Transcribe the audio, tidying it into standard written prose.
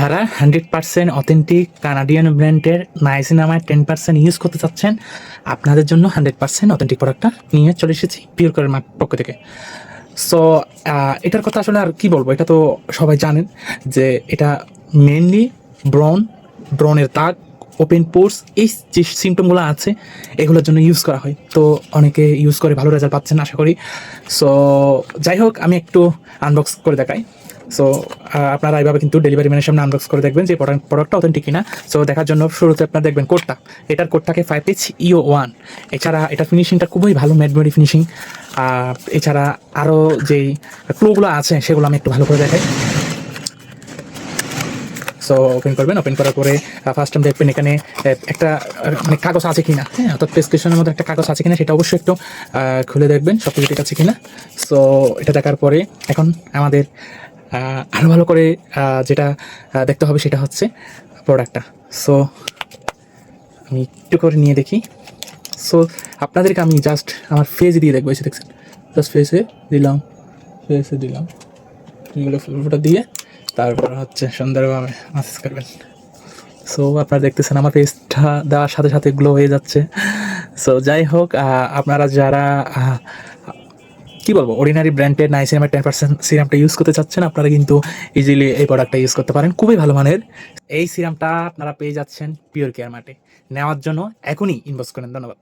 যারা 100% authentic Canadian ব্র্যান্ডের niacinamide 10% use করতে চাচ্ছেন, আপনাদের জন্য 100% অথেন্টিক প্রোডাক্টটা নিয়ে চলে এসেছি পিওর কেয়ার পক্ষ থেকে। সো এটার কথা আসলে আর কি বলবো, এটা তো সবাই জানেন যে এটা মেনলি ব্রনের দাগ, ওপেন পোর্স, এই যে সিমটমগুলো আছে এগুলোর জন্য ইউজ করা হয়। তো অনেকে ইউজ করে ভালো রেজাল্ট পাচ্ছেন আশা করি। সো যাই হোক, আমি একটু আনবক্স করে দেখাই। সো আপনারা এইভাবে কিন্তু ডেলিভারি ম্যানের সামনে আনবক্স করে দেখবেন যে প্রোডাক্টটা অথেন্টিক কিনা। সো দেখার জন্য শুরুতে আপনারা দেখবেন কোডটা, এটার কোডটাকে 5HEO1। এছাড়া এটার ফিনিশিংটা খুবই ভালো, ম্যাট বডি ফিনিশিং। এছাড়া আরও যেই ক্লুগুলো আছে সেগুলো আমি একটু ভালো করে দেখাই। সো ওপেন করবেন, ওপেন করার পরে ফার্স্ট টাইম দেখবেন এখানে একটা মানে কাগজ আছে কিনা, হ্যাঁ, অর্থাৎ প্রেসক্রিপশনের মধ্যে একটা কাগজ আছে কিনা সেটা অবশ্যই একটু খুলে দেখবেন সব কিছু ঠিক আছে কিনা। সো এটা দেখার পরে এখন আমাদের আরও ভালো করে যেটা দেখতে হবে সেটা হচ্ছে প্রোডাক্টটা। সো আমি একটু করে নিয়ে দেখি। সো আপনাদেরকে আমি জাস্ট আমার ফেসে দিয়ে দেখবো, এসে দেখছেন, জাস্ট ফেসে দিলাম, ফুলটা দিয়ে তারপর হচ্ছে সুন্দরভাবে মাসাজ করবেন। সো আপনারা দেখতেছেন আমার ফেসটা দেওয়ার সাথে সাথে গ্লো হয়ে যাচ্ছে। সো যাই হোক, আপনারা যারা কী বলবো অর্ডিনারি ব্র্যান্ডের নাইসিনামাইড 10% সিরামটা ইউজ করতে চাচ্ছেন, আপনারা কিন্তু ইজিলি এই প্রোডাক্টটা ইউজ করতে পারেন, খুবই ভালো মানের। এই সিরামটা আপনারা পেয়ে যাচ্ছেন পিওর কেয়ার মার্টে। নেওয়ার জন্য এখনই ইনবক্স করেন। ধন্যবাদ।